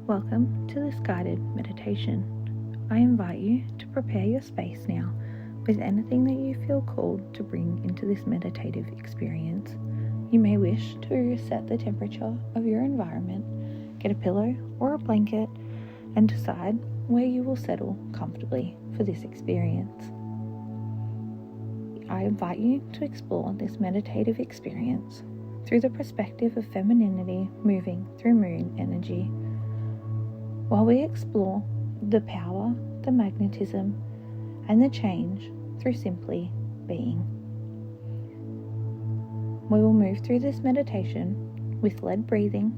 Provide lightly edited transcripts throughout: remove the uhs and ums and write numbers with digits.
Welcome to this guided meditation. I invite you to prepare your space now with anything that you feel called to bring into this meditative experience. You may wish to set the temperature of your environment, get a pillow or a blanket, and decide where you will settle comfortably for this experience. I invite you to explore this meditative experience through the perspective of femininity moving through moon energy, while we explore the power, the magnetism, and the change through simply being. We will move through this meditation with led breathing,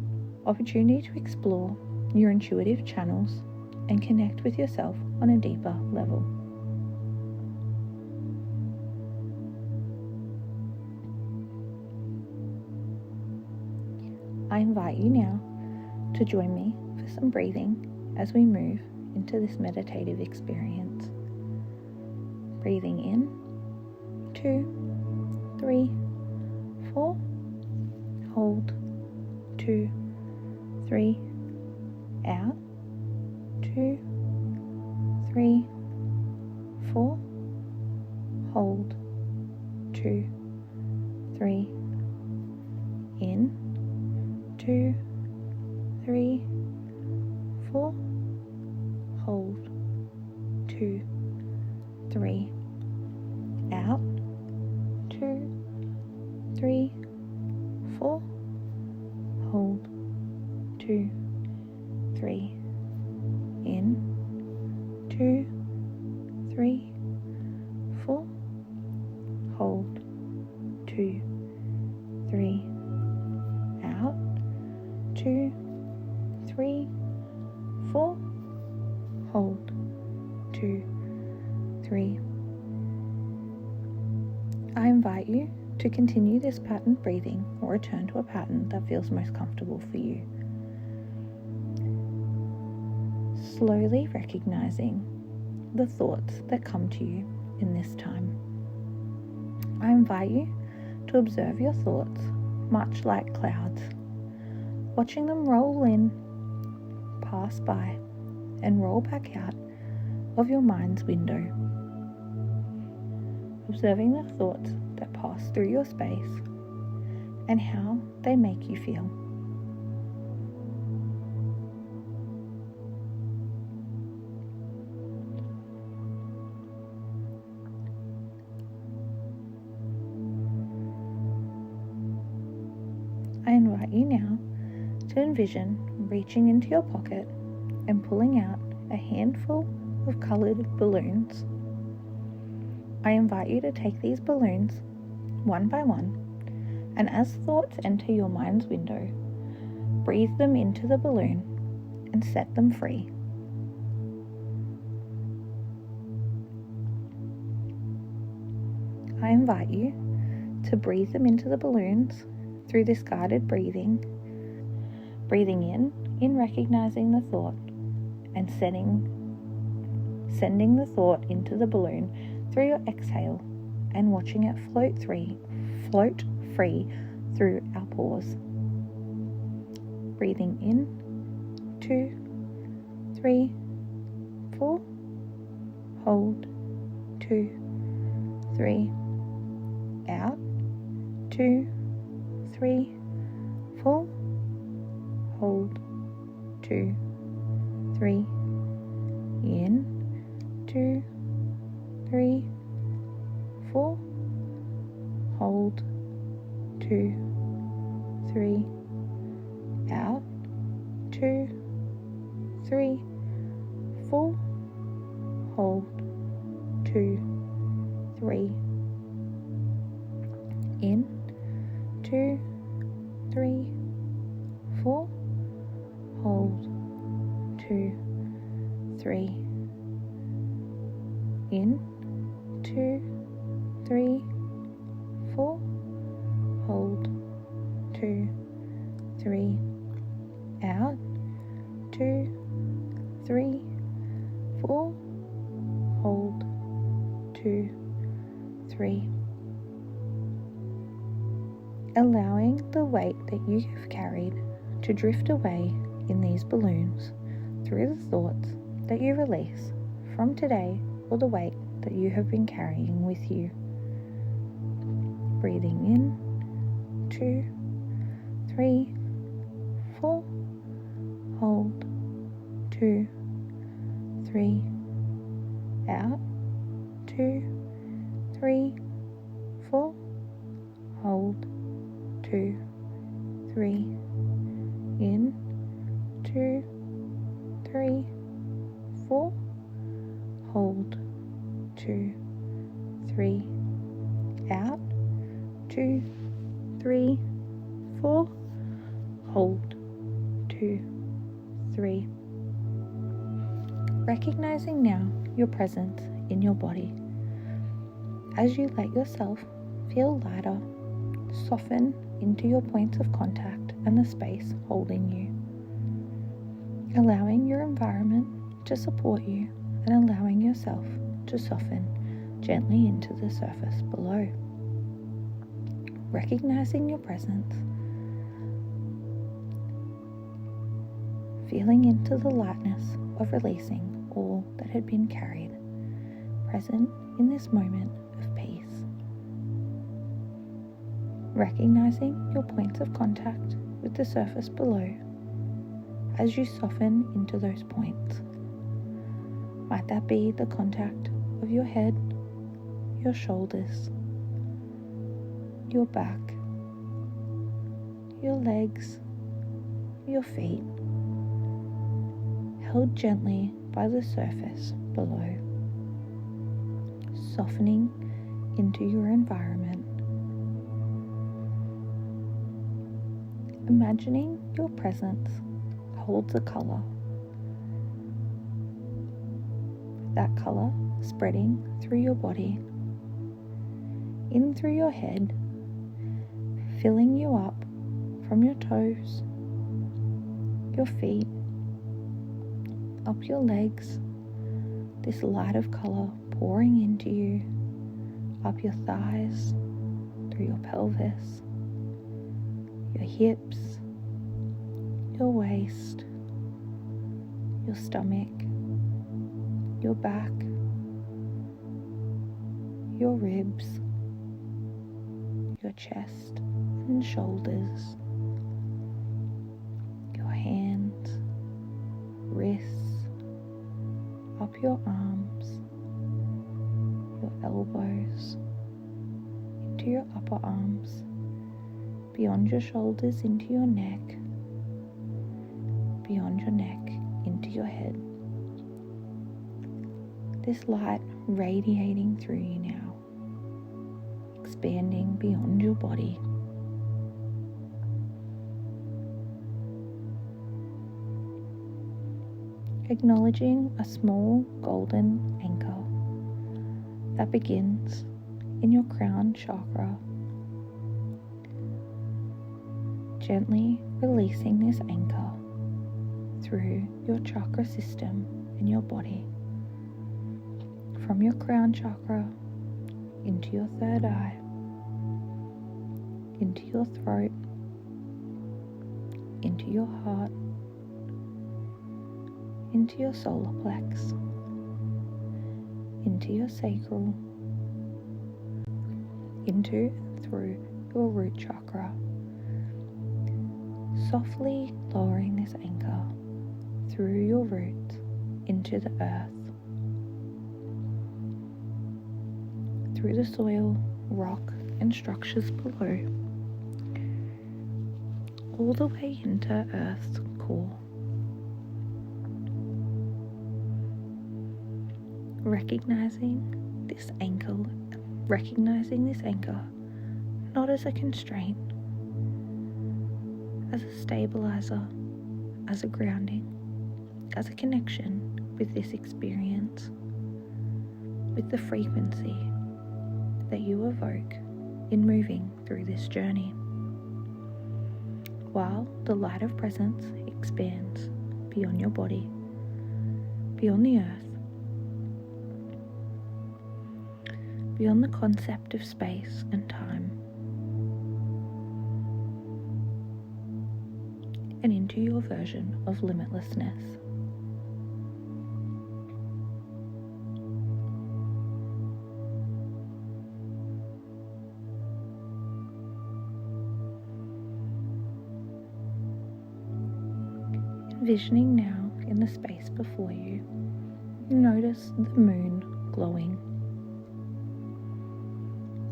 opportunity to explore your intuitive channels and connect with yourself on a deeper level. I invite you now to join me for some breathing as we move into this meditative experience. Breathing in, 2, 3, 4. Hold, 2, 3. Out, 2, 3, 4. Hold, 2, 3. In, 2, 3, 4. Hold, 2, 3. Out, 2, 3, 4. Hold, 2, 3. In, 2, 3, 4. Hold, 2, 3. Out, 2, 3, 4. Hold, 2, 3. I invite you to continue this pattern breathing or return to a pattern that feels most comfortable for you. Slowly recognizing the thoughts that come to you in this time. I invite you to observe your thoughts much like clouds, watching them roll in, pass by, and roll back out of your mind's window. Observing the thoughts that pass through your space and how they make you feel. I invite you now to envision reaching into your pocket and pulling out a handful of coloured balloons. I invite you to take these balloons one by one, and as thoughts enter your mind's window, breathe them into the balloon and set them free. I invite you to breathe them into the balloons through this guided breathing in recognizing the thought, and sending the thought into the balloon through your exhale and watching it float free through our pores. Breathing in, 2, 3, 4. Hold, 2, 3. Out, 2, 3, 4. Hold, 2, 3. In, 2, 3, 4. Hold, 2, 3. Out, 2, 3, 4. Hold, 2, 3. In, 2, 3, 4. Hold, 2, 3. In, 2, 3, 4. Hold, 2, 3. Out, 2, 3, 4. Hold, 2, 3. Allowing the weight that you have carried to drift away in these balloons through the thoughts that you release from today or the weight that you have been carrying with you. Breathing in, 2, 3, 4, hold, 2, 3, out, 2, 3, 4, hold, 2, 3, in, 2, 3, 4, hold, 2, 3, out, 2, 3, 4, hold, 2, 3. Recognizing now your presence in your body as you let yourself feel lighter, soften into your points of contact and the space holding you, allowing your environment to support you and allowing yourself to soften gently into the surface below. Recognizing your presence, feeling into the lightness of releasing all that had been carried, present in this moment of peace. Recognizing your points of contact with the surface below as you soften into those points. Might that be the contact of your head, your shoulders, your back, your legs, your feet, held gently by the surface below, softening into your environment. Imagining your presence holds a colour. That colour spreading through your body, in through your head, filling you up from your toes, your feet, up your legs, this light of colour pouring into you, up your thighs, through your pelvis, your hips, your waist, your stomach, your back, your ribs, your chest and shoulders, your hands, wrists, up your arms, your elbows, into your upper arms, beyond your shoulders into your neck, beyond your neck into your head. This light radiating through you now, expanding beyond your body. Acknowledging a small golden anchor that begins in your crown chakra. Gently releasing this anchor through your chakra system in your body, from your crown chakra into your third eye, into your throat, into your heart, into your solar plex, into your sacral, into and through your root chakra, softly lowering this anchor through your roots into the earth, through the soil, rock and structures below, all the way into Earth's core. Recognizing this anchor not as a constraint, as a stabilizer, as a grounding, as a connection with this experience, with the frequency that you evoke in moving through this journey, while the light of presence expands beyond your body, beyond the earth, beyond the concept of space and time. and into your version of limitlessness. Envisioning now in the space before you, notice the moon glowing.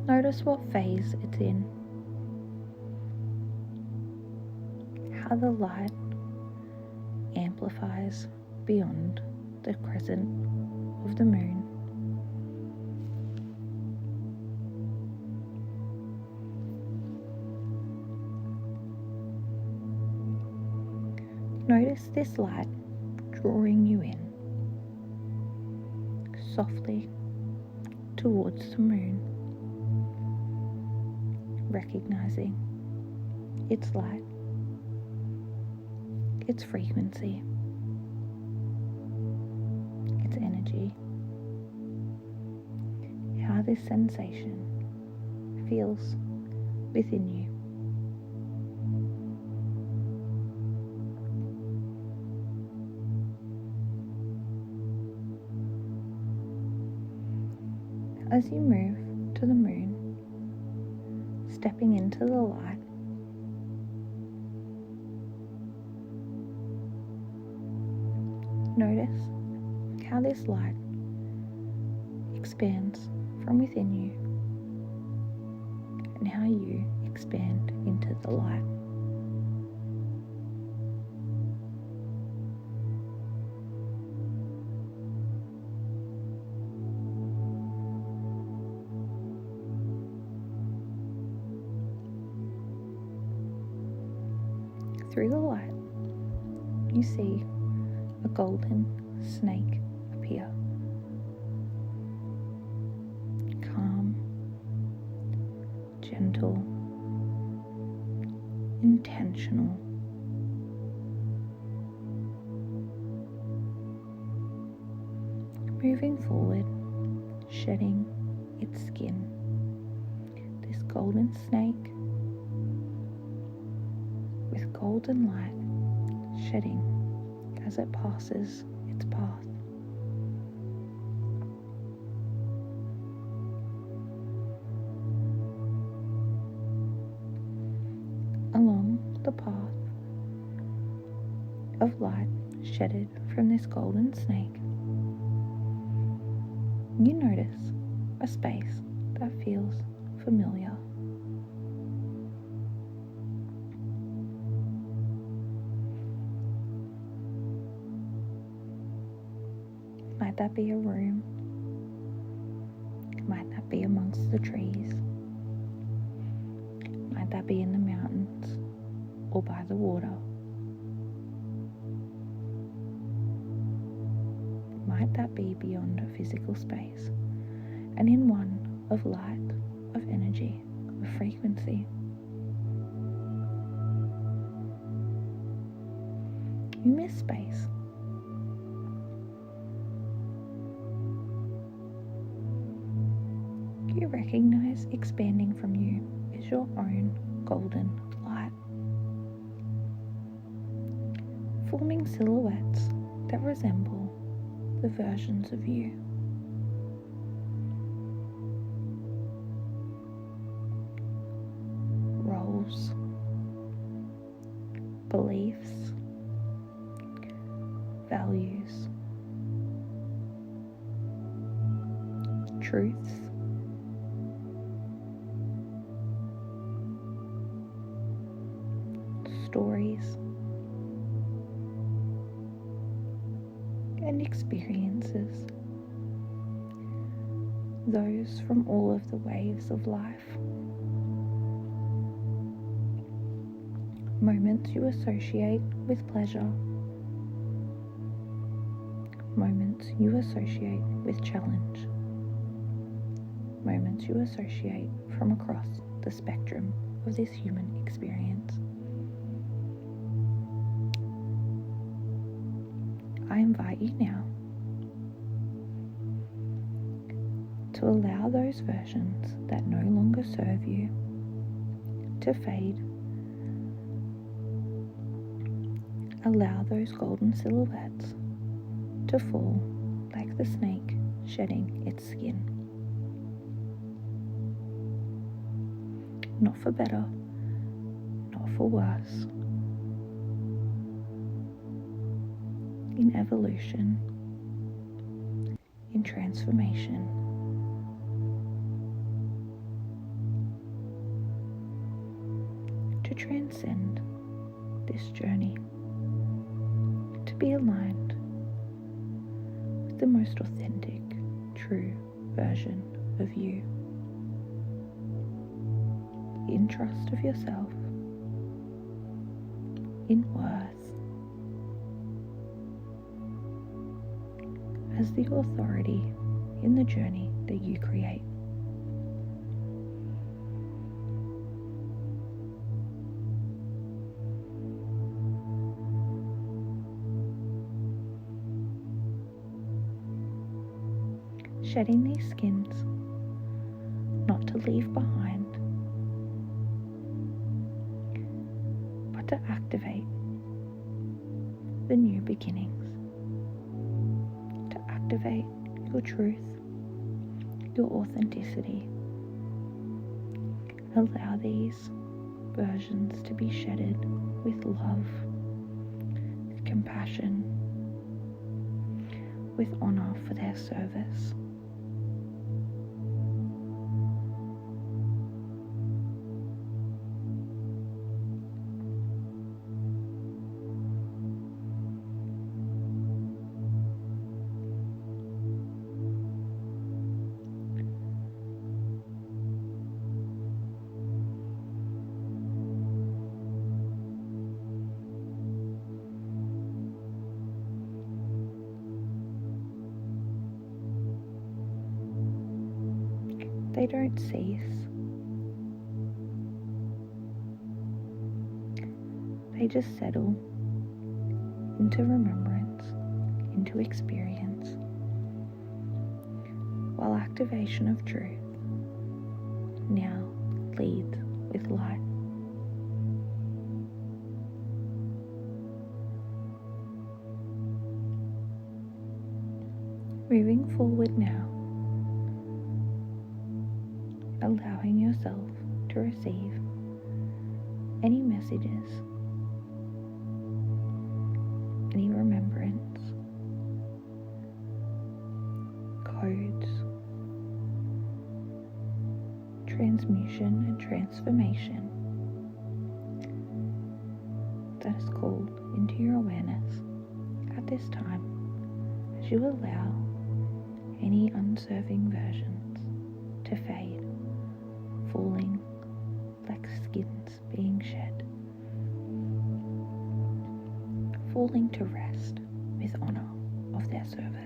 Notice what phase it's in, how the light amplifies beyond the crescent of the moon. Notice this light drawing you in softly towards the moon, recognizing its light, its frequency, its energy, how this sensation feels within you. As you move to the moon, stepping into the light, notice how this light expands from within you and how you expand into the light. Through the light, you see a golden snake appear. Calm, gentle, intentional. Moving forward, shedding its skin. This golden snake with golden light shedding as it passes its path. Along the path of light shedded from this golden snake, you notice a space that feels familiar. Might that be a room? Might that be amongst the trees? Might that be in the mountains or by the water? Might that be beyond a physical space and in one of light, of energy, of frequency? You miss space. You recognize expanding from you is your own golden light, forming silhouettes that resemble the versions of you. Roles, beliefs, values, truths, stories, and experiences, those from all of the waves of life, moments you associate with pleasure, moments you associate with challenge, moments you associate from across the spectrum of this human experience. I invite you now to allow those versions that no longer serve you to fade Allow those golden silhouettes to fall like the snake shedding its skin. Not for better, not for worse. In evolution, in transformation. To transcend this journey, to be aligned with the most authentic, true version of you, in trust of yourself, in worth, as the authority in the journey that you create. Shedding these skins, not to leave behind, but to activate the new beginnings, to activate your truth, your authenticity. Allow these versions to be shedded with love, with compassion, with honor for their service. They don't cease. They just settle into remembrance, into experience, while activation of truth now leads with light. Moving forward now, allowing yourself to receive any messages, any remembrance, codes, transmutation and transformation that is called into your awareness at this time, as you allow any unserving versions to fade, falling like skins being shed, falling to rest with honor of their service.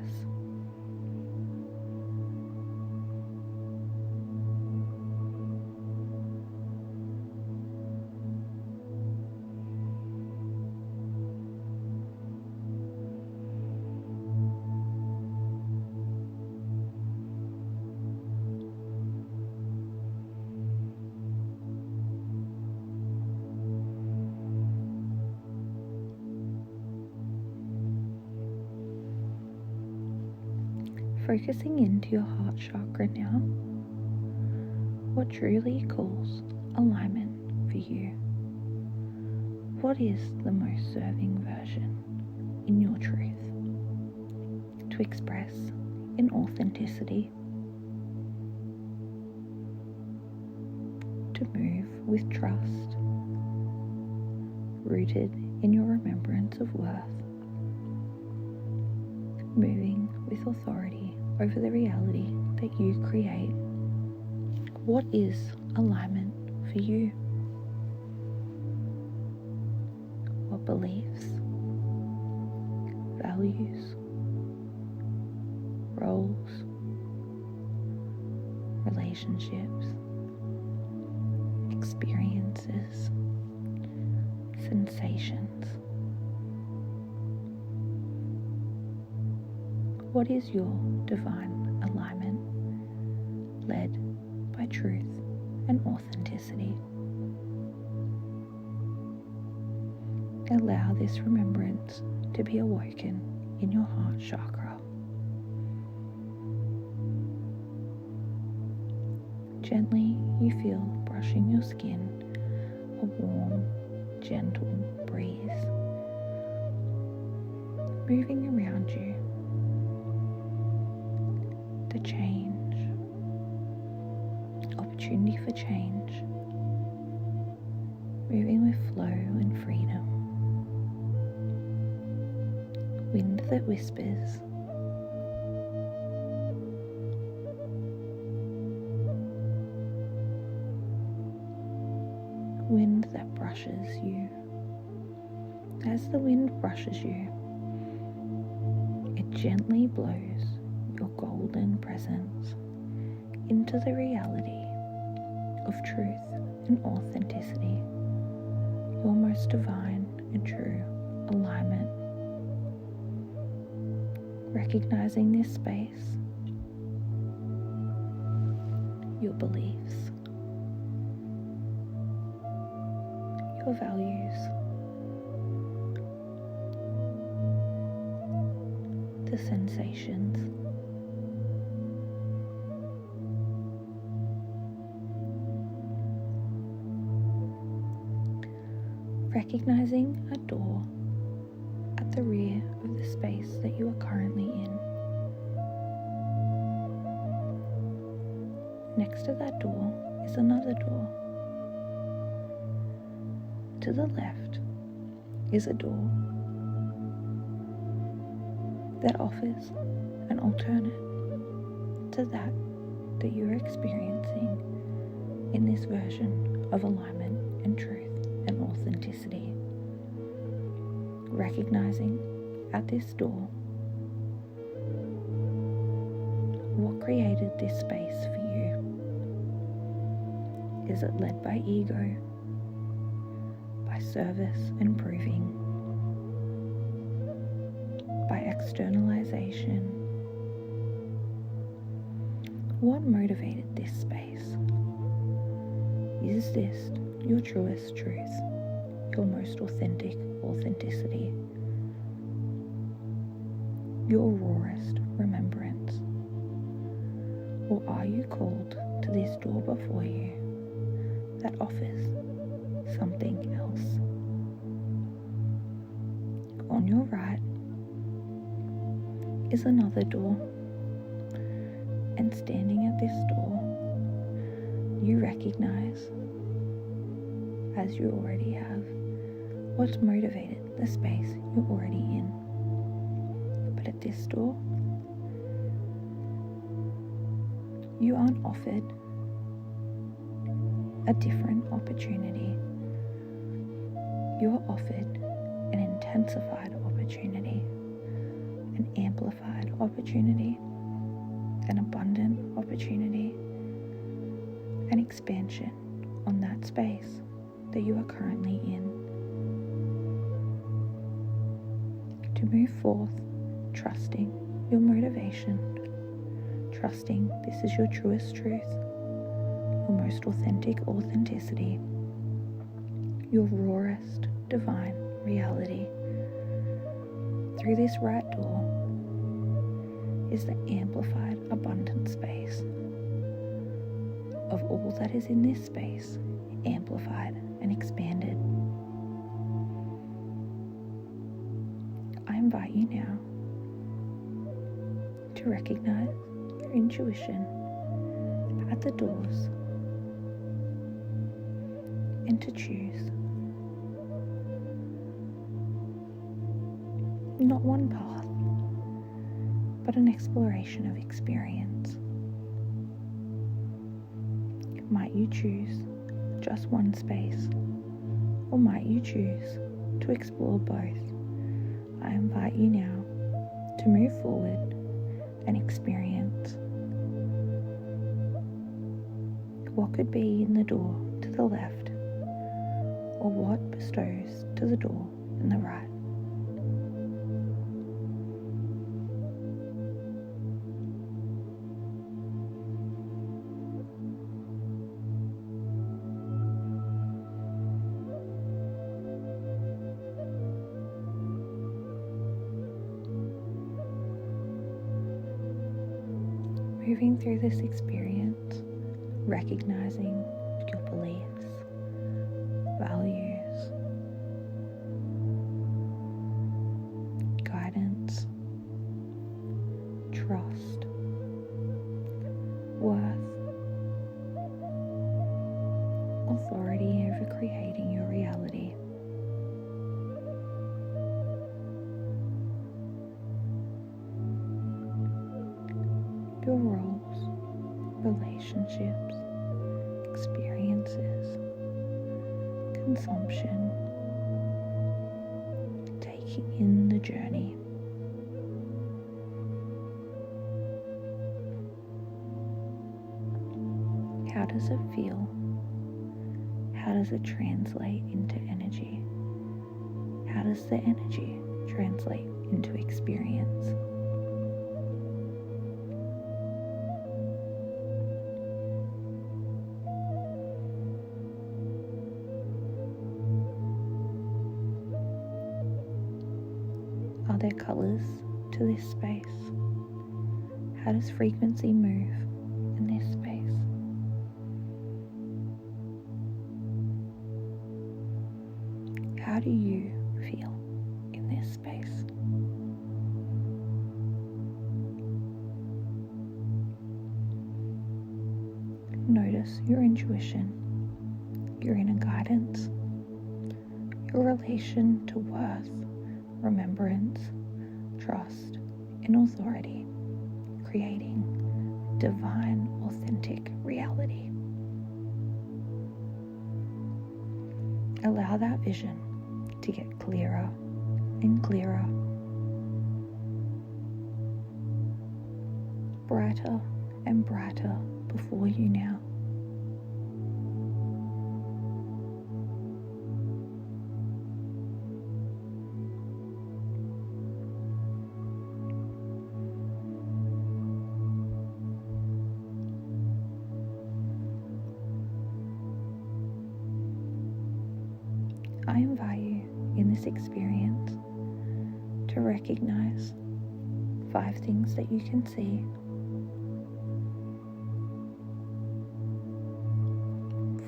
Focusing into your heart chakra now, what truly calls alignment for you? What is the most serving version in your truth to express in authenticity, to move with trust, rooted in your remembrance of worth, moving with authority over the reality that you create? What is alignment for you? What beliefs, values, roles, relationships, experiences, sensations? What is your divine alignment, led by truth and authenticity? Allow this remembrance to be awoken in your heart chakra. Gently you feel brushing your skin a warm, gentle breeze, moving around you. The change, opportunity for change, moving with flow and freedom. Wind that whispers, wind that brushes you. As the wind brushes you, it gently blows your golden presence into the reality of truth and authenticity, your most divine and true alignment. Recognizing this space, your beliefs, your values, the sensations, recognizing a door at the rear of the space that you are currently in. Next to that door is another door. To the left is a door that offers an alternate to that you're experiencing in this version of alignment and truth and authenticity. Recognizing at this door what created this space for you. Is it led by ego, by service and proving, by externalization? What motivated this space? Is this your truest truth, your most authentic authenticity, your rawest remembrance? Or are you called to this door before you that offers something else? On your right is another door, and standing at this door, you recognize, as you already have, what's motivated the space you're already in. But at this door, you aren't offered a different opportunity. You are offered an intensified opportunity, an amplified opportunity, an abundant opportunity, an expansion on that space that you are currently in. To move forth, trusting your motivation, trusting this is your truest truth, your most authentic authenticity, your rawest divine reality. Through this right door is the amplified abundant space of all that is in this space, amplified and expanded. I invite you now to recognize your intuition at the doors and to choose not one path, but an exploration of experience. Might you choose just one space, or might you choose to explore both? I invite you now to move forward and experience what could be in the door to the left, or what bestows to the door in the right. moving through this experience, recognizing your beliefs, values, guidance, trust, worth, authority over creating your reality. Your roles, relationships, experiences, consumption, taking in the journey. How does it feel? How does it translate into energy? How does the energy translate into experience? Are there colours to this space? How does frequency move in this space? How do you feel in this space? Notice your intuition, your inner guidance, your relation to worth, remembrance, trust, and authority, creating divine, authentic reality. Allow that vision to get clearer and clearer, brighter and brighter before you now. I invite you in this experience to recognize 5 things that you can see,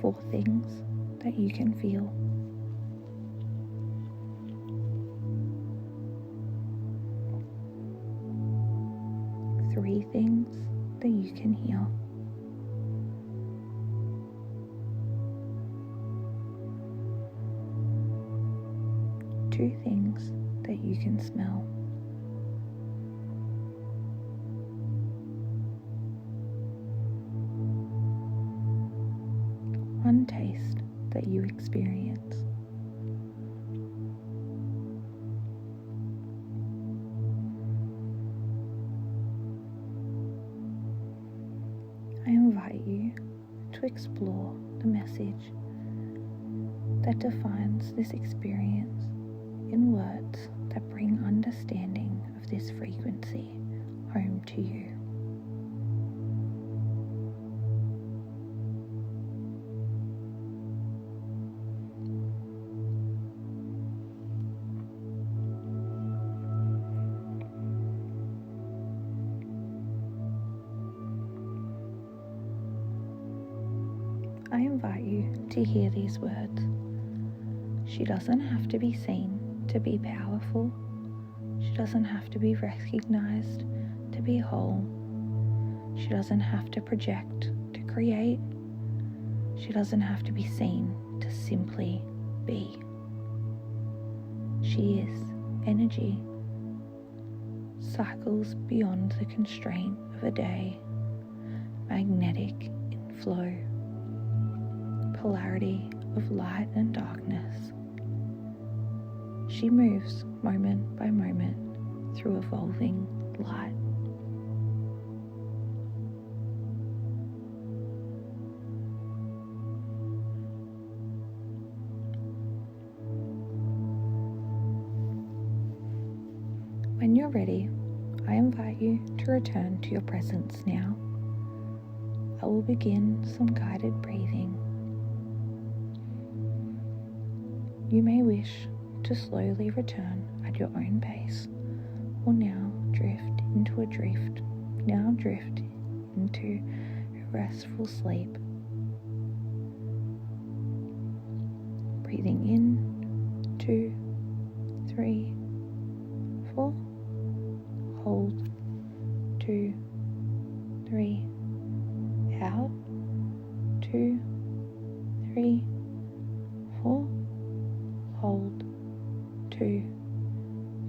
4 things that you can feel, 3 things that you can hear, 2 things that you can smell, 1 taste that you experience. I invite you to explore the message that defines this experience in words that bring understanding of this frequency home to you. I invite you to hear these words. She doesn't have to be seen to be powerful. She doesn't have to be recognized to be whole. She doesn't have to project to create. She doesn't have to be seen to simply be. She is energy, cycles beyond the constraint of a day, magnetic in flow, polarity of light and darkness. She moves moment by moment through evolving light. When you're ready, I invite you to return to your presence now. I will begin some guided breathing. You may wish to slowly return at your own pace, or now drift into into a restful sleep. Breathing in, 2, 3, 4. Hold, 2, 3. Out, 2, 3, 4. Hold, 2,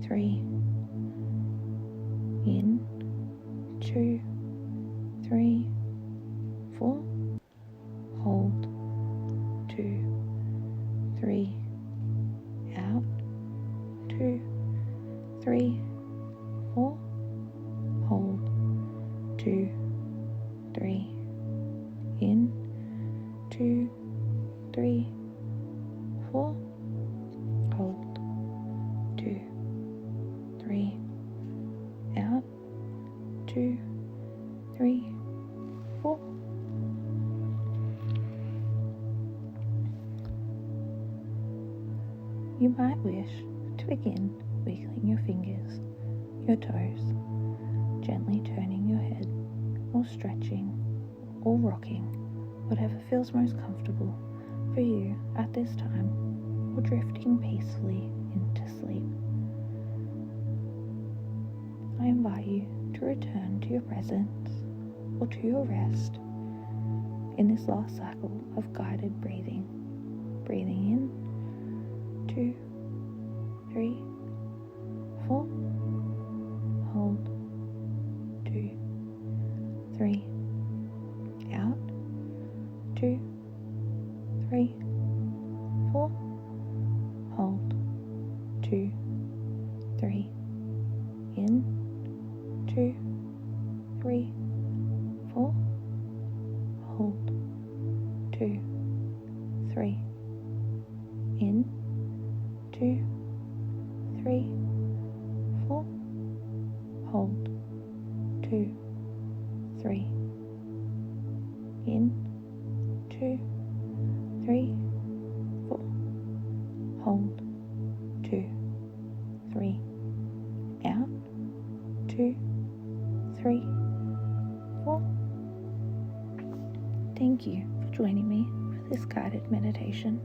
3. In, 2, 3, 4. Hold, 2, 3. Out, 2, 3, 4. Hold, 2, 3. In, 2, 3, 4. Hold, 2, 3. Out, 2, 3, 4. You might wish to begin wiggling your fingers, your toes, gently turning your head, or stretching, or rocking, whatever feels most comfortable for you at this time, or drifting peacefully into sleep. I invite you to return to your presence or to your rest in this last cycle of guided breathing. Breathing in, 2, 3, 4. Hold, 2, 3. Out, 2, 3, 4. Hold, 2, 3. In, 2, 3, 4. Hold, 2, 3. In, 2, 3, 4. Hold, 2, 3. In, 2, 3, 4. Hold, 2, 3. Out, 2, 3, 4. Thank you for joining me for this guided meditation.